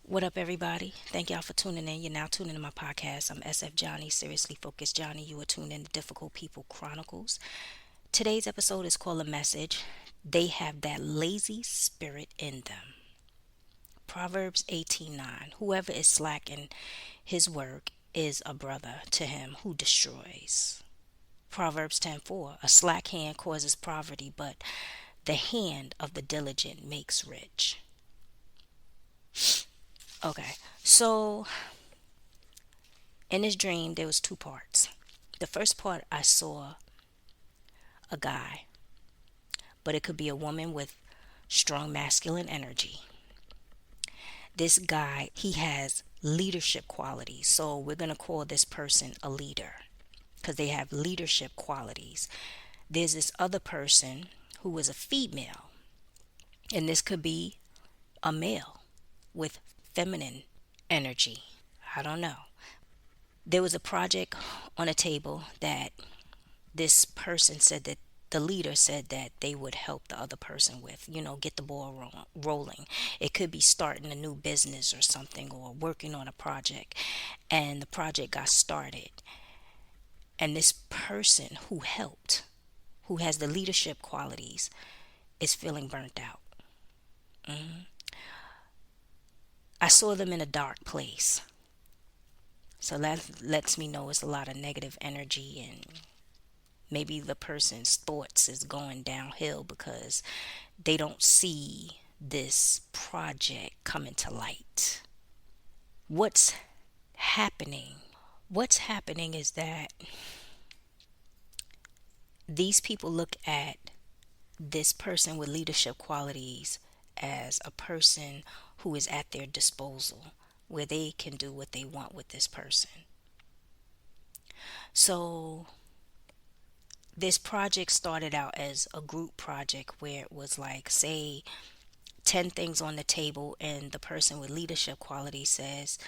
What up, everybody? Thank y'all for tuning in. You're now tuning in my podcast. I'm SF Johnny, Seriously Focused Johnny. You are tuned in to Difficult People Chronicles. Today's episode is called A Message. They have that lazy spirit in them. Proverbs 18:9. Whoever is slack in his work is a brother to him who destroys. Proverbs 10:4. A slack hand causes poverty, but the hand of the diligent makes rich. Okay, so in this dream, there was two parts. The first part, I saw a guy, but it could be a woman with strong masculine energy. This guy, he has leadership qualities. So we're going to call this person a leader because they have leadership qualities. There's this other person who is a female, and this could be a male with feminine energy. I don't know. There was a project on a table that this person said that the leader said that they would help the other person with, get the ball rolling. It could be starting a new business or something, or working on a project, and the project got started. And this person who helped, who has the leadership qualities, is feeling burnt out. I saw them in a dark place. So that lets me know it's a lot of negative energy, and maybe the person's thoughts is going downhill because they don't see this project coming to light. What's happening? What's happening is that these people look at this person with leadership qualities as a person who is at their disposal, where they can do what they want with this person. So this project started out as a group project where it was like, say, 10 things on the table, and the person with leadership quality says,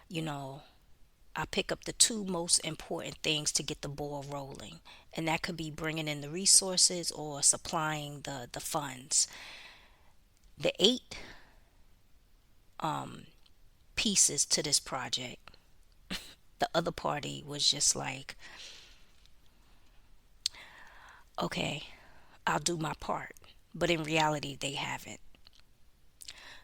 you know, I pick up the two most important things to get the ball rolling. And that could be bringing in the resources or supplying the funds. The eight pieces to this project, the other party was just like, okay, I'll do my part. But in reality, they haven't.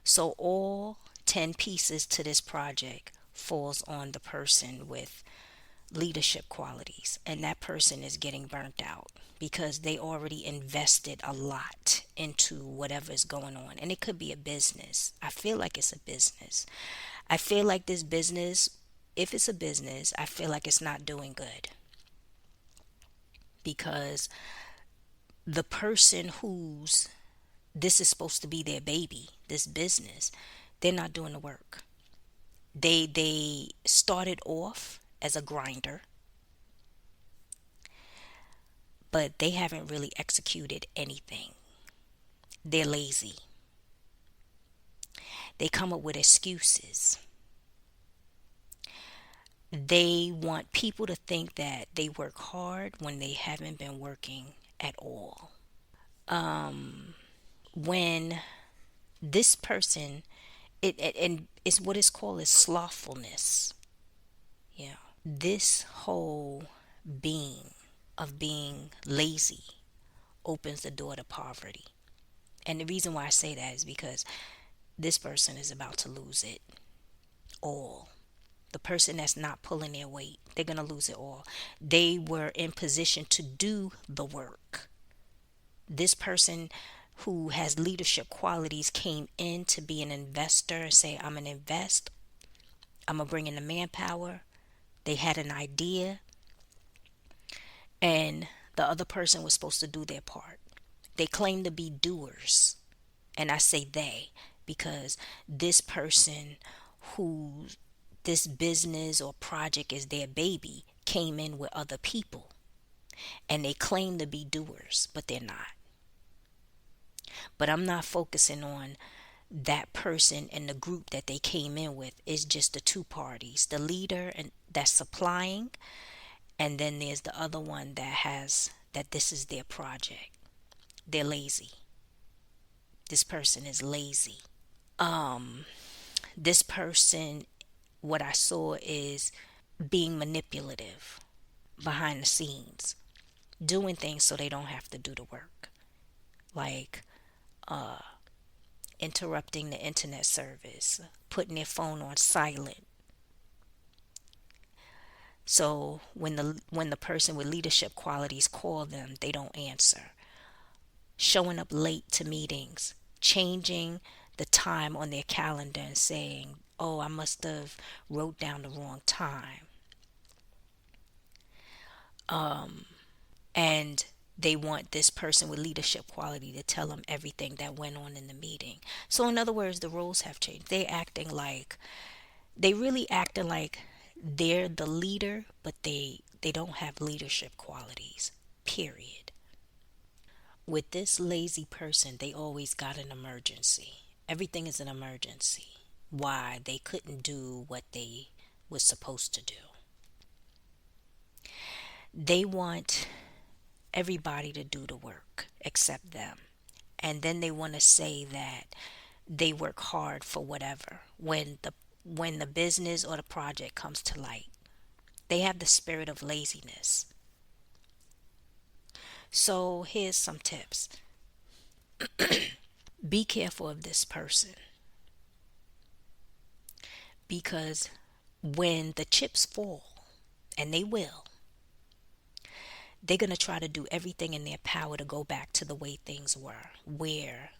So all 10 pieces to this project falls on the person with leadership qualities, and that person is getting burnt out because they already invested a lot into whatever is going on. And it could be a business. I feel like it's a business. I feel like this business, if it's a business, I feel like it's not doing good because the person who's this is supposed to be their baby, this business, they're not doing the work. They started off as a grinder, but they haven't really executed anything. They're lazy. They come up with excuses. They want people to think that they work hard when they haven't been working at all. When this person, and it's what is called is slothfulness. Yeah. This whole being of being lazy opens the door to poverty. And the reason why I say that is because this person is about to lose it all. The person that's not pulling their weight, they're going to lose it all. They were in position to do the work. This person who has leadership qualities came in to be an investor and say, I'm going to invest, I'm going to bring in the manpower. They had an idea, and the other person was supposed to do their part. They claim to be doers. And I say they because this person who this business or project is their baby came in with other people, and they claim to be doers, but they're not. But I'm not focusing on that person and the group that they came in with. Is just the two parties, the leader and that's supplying, and then there's the other one that has that this is their project. They're lazy. This person is lazy. This person, what I saw is being manipulative behind the scenes, doing things so they don't have to do the work, like interrupting the internet service, putting their phone on silent. So when the person with leadership qualities call them, they don't answer. Showing up late to meetings, changing the time on their calendar and saying, "Oh, I must have wrote down the wrong time." And they want this person with leadership quality to tell them everything that went on in the meeting. So in other words, the roles have changed. They really acting like they're the leader, but they don't have leadership qualities. Period. With this lazy person, they always got an emergency. Everything is an emergency. Why they couldn't do what they was supposed to do. They want everybody to do the work except them. And then they want to say that they work hard for whatever when the business or the project comes to light. They have the spirit of laziness. So here's some tips. Be careful of this person, because when the chips fall, and they will, they're going to try to do everything in their power to go back to the way things were, where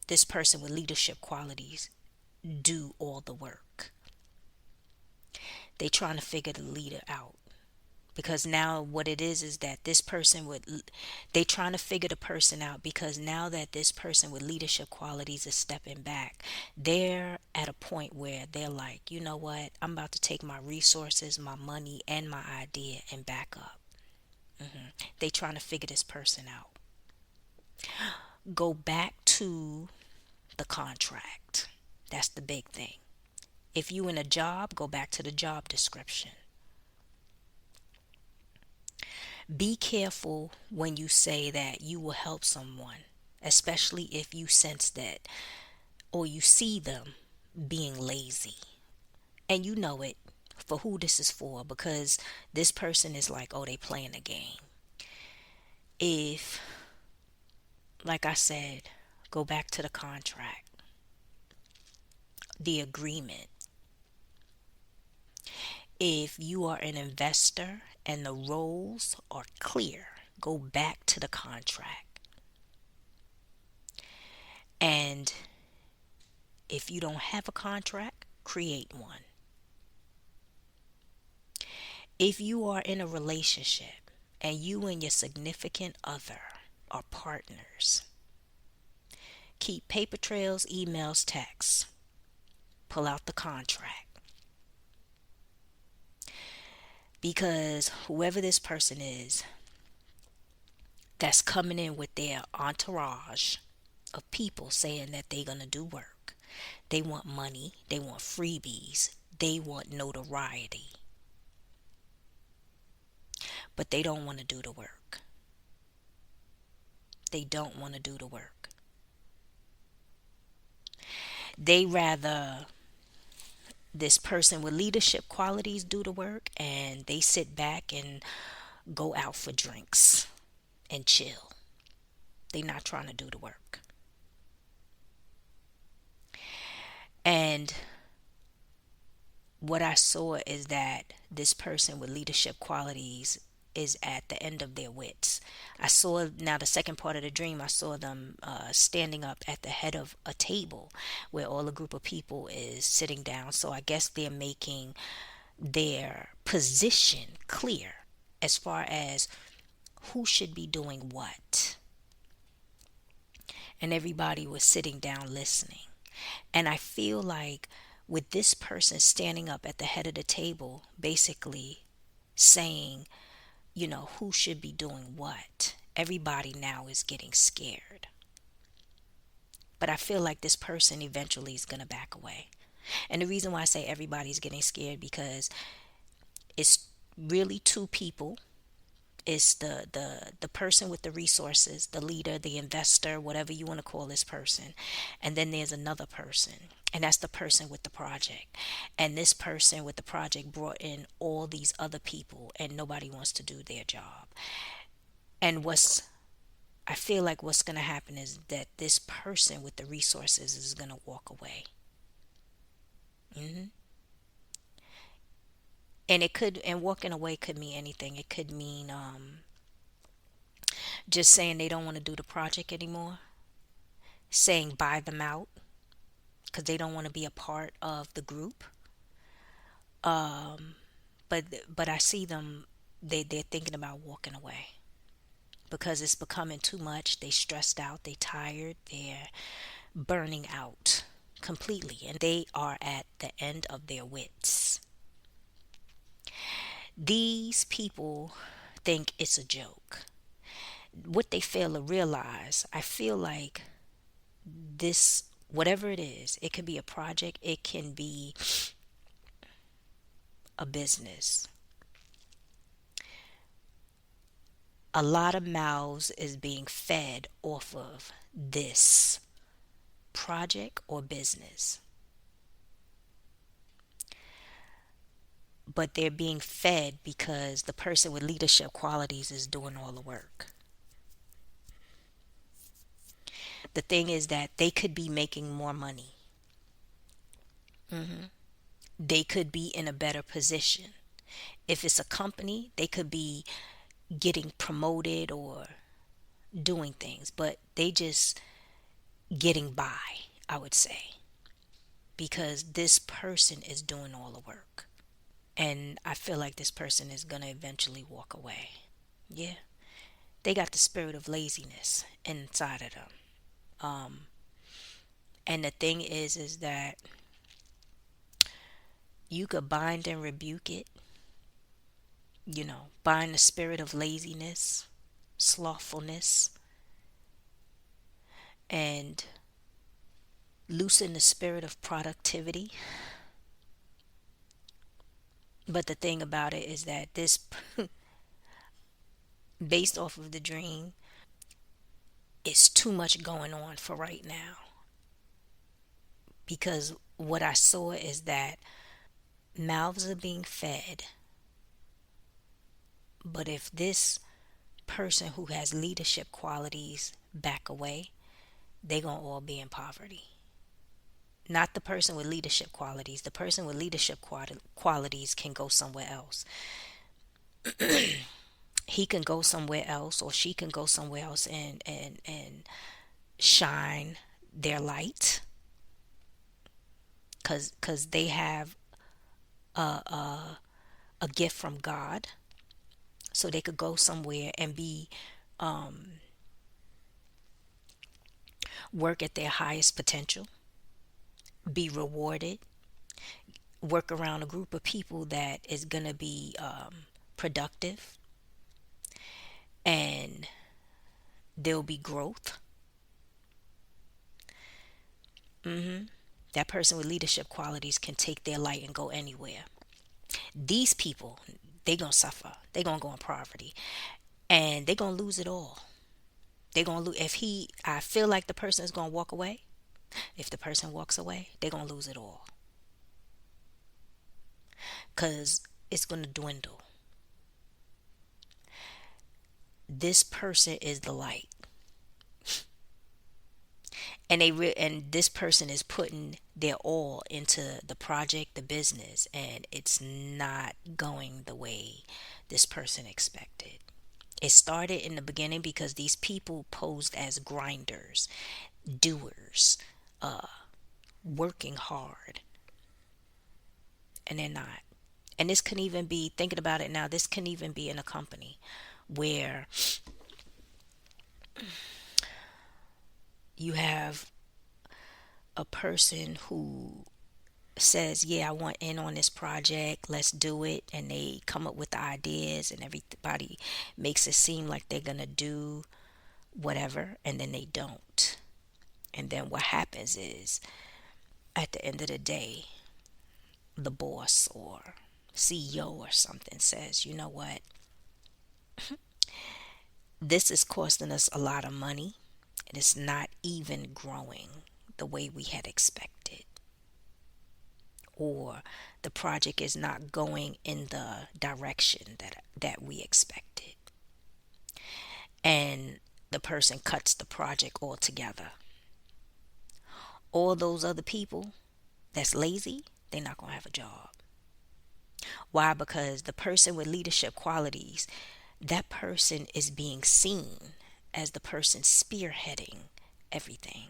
this person with leadership qualities do all the work. They trying to figure the leader out, because now what it is that this person would they trying to figure the person out, because now that this person with leadership qualities is stepping back, they're at a point where they're like, you know what, I'm about to take my resources, my money, and my idea and back up. They trying to figure this person out. Go back to the contract. That's the big thing. If you in a job, go back to the job description. Be careful when you say that you will help someone, especially if you sense that or you see them being lazy. And you know it for who this is for, because this person is like, oh, they playing a game. If, like I said, go back to the contract, the agreement. If you are an investor and the roles are clear, go back to the contract. And if you don't have a contract, create one. If you are in a relationship and you and your significant other are partners, keep paper trails, emails, texts. Pull out the contract. Because whoever this person is that's coming in with their entourage of people saying that they're going to do work, they want money, they want freebies, they want notoriety, but they don't want to do the work. They don't want to do the work. They rather this person with leadership qualities do the work, and they sit back and go out for drinks and chill. They not trying to do the work. And what I saw is that this person with leadership qualities is at the end of their wits. I saw, now the second part of the dream, I saw them standing up at the head of a table where all a group of people is sitting down. So I guess they're making their position clear as far as who should be doing what. And everybody was sitting down listening. And I feel like with this person standing up at the head of the table, basically saying, you know, who should be doing what, everybody now is getting scared. But I feel like this person eventually is going to back away. And the reason why I say everybody's getting scared, because it's really two people It's the person with the resources, the leader, the investor, whatever you want to call this person. And then there's another person, and that's the person with the project. And this person with the project brought in all these other people, and nobody wants to do their job. And I feel like what's going to happen is that this person with the resources is going to walk away. hmm and walking away could mean anything. It could mean just saying they don't want to do the project anymore, saying buy them out because they don't want to be a part of the group. But I see them, they're thinking about walking away because it's becoming too much. They stressed out, they tired, they're burning out completely, and they are at the end of their wits. These people think it's a joke. What they fail to realize, I feel like this, whatever it is, it could be a project, it can be a business. A lot of mouths is being fed off of this project or business, but they're being fed because the person with leadership qualities is doing all the work. The thing is that they could be making more money. They could be in a better position. If it's a company, they could be getting promoted or doing things, but they just getting by, I would say, because this person is doing all the work. And I feel like this person is going to eventually walk away. Yeah. They got the spirit of laziness inside of them. Um, and the thing is that you could bind and rebuke it, bind the spirit of laziness, slothfulness, and loosen the spirit of productivity. But the thing about it is that this, based off of the dream, it's too much going on for right now. Because what I saw is that mouths are being fed, but if this person who has leadership qualities back away, they gonna all be in poverty. Not the person with leadership qualities. The person with leadership qualities can go somewhere else. He can go somewhere else, or she can go somewhere else and shine their light, cause they have a gift from God, so they could go somewhere and be work at their highest potential, be rewarded, work around a group of people that is gonna be productive, and there'll be growth. That person with leadership qualities can take their light and go anywhere. These people, they gonna suffer. They gonna go in poverty, and they gonna lose it all. They gonna lose. If he, I feel like the person is gonna walk away. If the person walks away, they gonna lose it all, cause it's gonna dwindle. This person is the light, and and this person is putting their all into the project, the business, and it's not going the way this person expected. It started in the beginning because these people posed as grinders, doers, working hard, and they're not. And this can even be, thinking about it now, this can even be in a company where you have a person who says, yeah, I want in on this project, let's do it, and they come up with the ideas, and everybody makes it seem like they're gonna do whatever, and then they don't. And then what happens is, at the end of the day, the boss or CEO or something says, you know what, This is costing us a lot of money. It is not even growing the way we had expected, or the project is not going in the direction that we expected. And the person cuts the project altogether. All those other people that's lazy, they're not going to have a job. Why? Because the person with leadership qualities, that person is being seen as the person spearheading everything,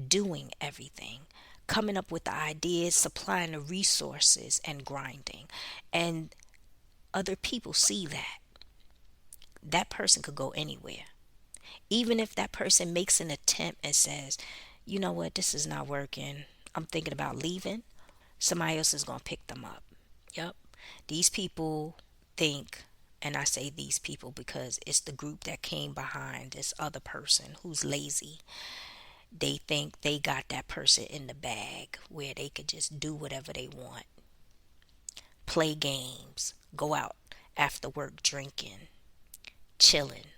doing everything, coming up with the ideas, supplying the resources, and grinding. And other people see that. That person could go anywhere. Even if that person makes an attempt and says, you know what, this is not working, I'm thinking about leaving, somebody else is going to pick them up. Yep. These people think, and I say these people because it's the group that came behind this other person who's lazy. They think they got that person in the bag where they could just do whatever they want, play games, go out after work drinking, chilling,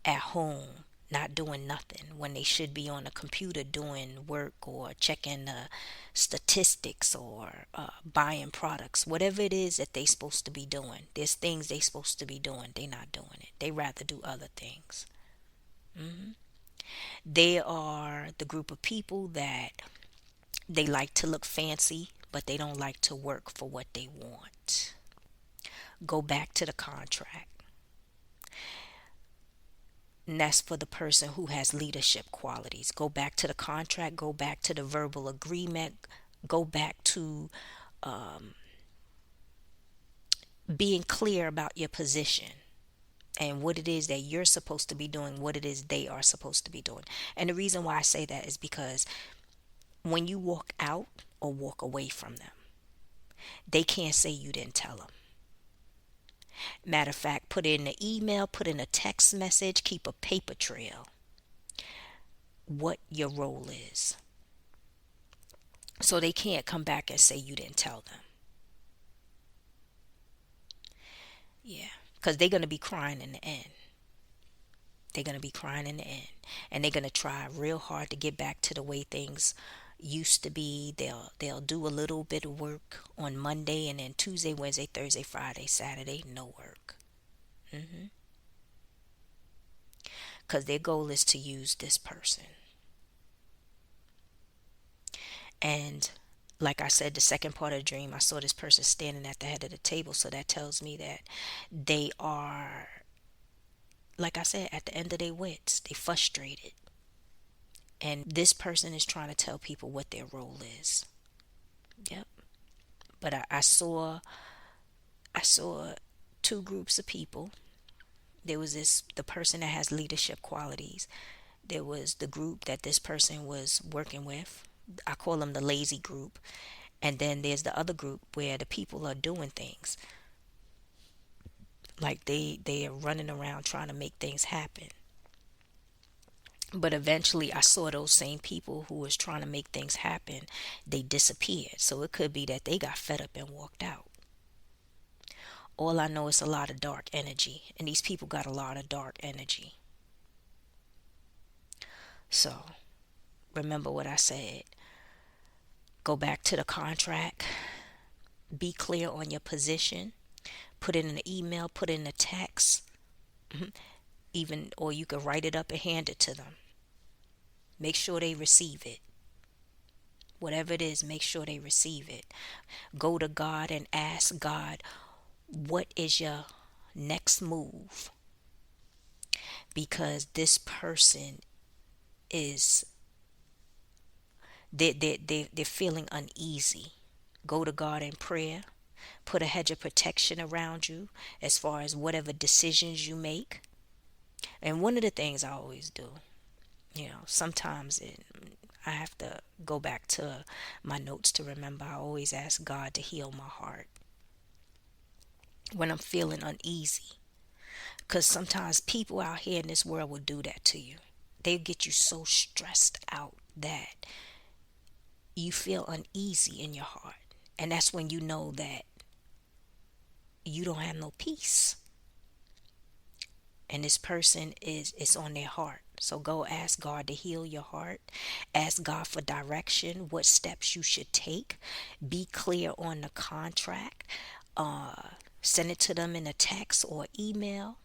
at home, not doing nothing when they should be on a computer doing work or checking the statistics or buying products, whatever it is that they supposed to be doing. There's things they supposed to be doing, they not doing it. They rather do other things. They are the group of people that they like to look fancy, but they don't like to work for what they want. Go back to the contract. And that's for the person who has leadership qualities. Go back to the contract, go back to the verbal agreement, go back to being clear about your position and what it is that you're supposed to be doing, what it is they are supposed to be doing. And the reason why I say that is because when you walk out or walk away from them, they can't say you didn't tell them. Matter of fact, put in an email, put in a text message, keep a paper trail what your role is. So they can't come back and say you didn't tell them. Yeah, because they're going to be crying in the end. They're going to be crying in the end. And they're going to try real hard to get back to the way things used to be. They'll do a little bit of work on Monday, and then Tuesday, Wednesday, Thursday, Friday, Saturday, no work. Because their goal is to use this person. And like I said, the second part of the dream, I saw this person standing at the head of the table. So that tells me that they are, like I said, at the end of their wits. They frustrated. And this person is trying to tell people what their role is. Yep. But I saw two groups of people. There was the person that has leadership qualities. There was the group that this person was working with. I call them the lazy group. And then there's the other group where the people are doing things. Like they are running around trying to make things happen. But eventually I saw those same people who was trying to make things happen, they disappeared. So it could be that they got fed up and walked out. All I know is a lot of dark energy. And these people got a lot of dark energy. So remember what I said. Go back to the contract. Be clear on your position. Put it in an email, put it in a text. Even, or you could write it up and hand it to them. Make sure they receive it. Whatever it is, make sure they receive it. Go to God and ask God, what is your next move? Because this person is, they're feeling uneasy. Go to God in prayer. Put a hedge of protection around you as far as whatever decisions you make. And one of the things I always do, sometimes I have to go back to my notes to remember. I always ask God to heal my heart when I'm feeling uneasy. Because sometimes people out here in this world will do that to you. They'll get you so stressed out that you feel uneasy in your heart. And that's when you know that you don't have no peace. and this person is it's on their heart. So go ask God to heal your heart. Ask God for direction, what steps you should take. Be clear on the contract. Send it to them in a text or email.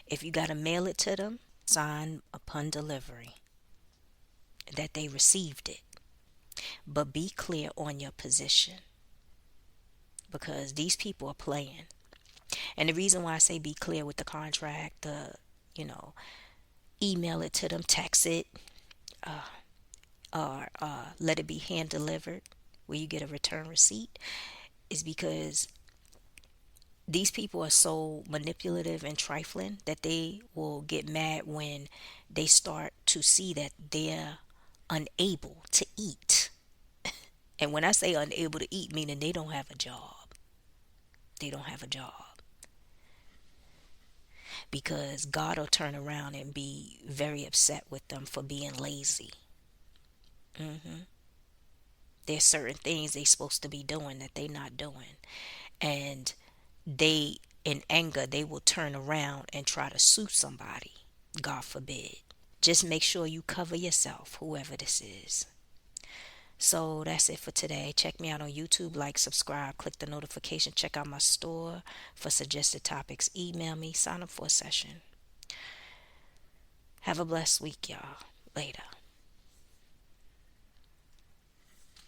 If you got to mail it to them, sign upon delivery that they received it. But be clear on your position, because these people are playing. And the reason why I say be clear with the contract, you know, email it to them, text it, or let it be hand delivered where you get a return receipt, is because these people are so manipulative and trifling that they will get mad when they start to see that they're unable to eat. And when I say unable to eat, meaning they don't have a job. They don't have a job. Because God will turn around and be very upset with them for being lazy. There's certain things they supposed to be doing that they not doing. And they, in anger, they will turn around and try to sue somebody. God forbid. Just make sure you cover yourself, whoever this is. So that's it for today. Check me out on YouTube, like, subscribe, click the notification, check out my store for suggested topics. Email me, sign up for a session. Have a blessed week, y'all. Later.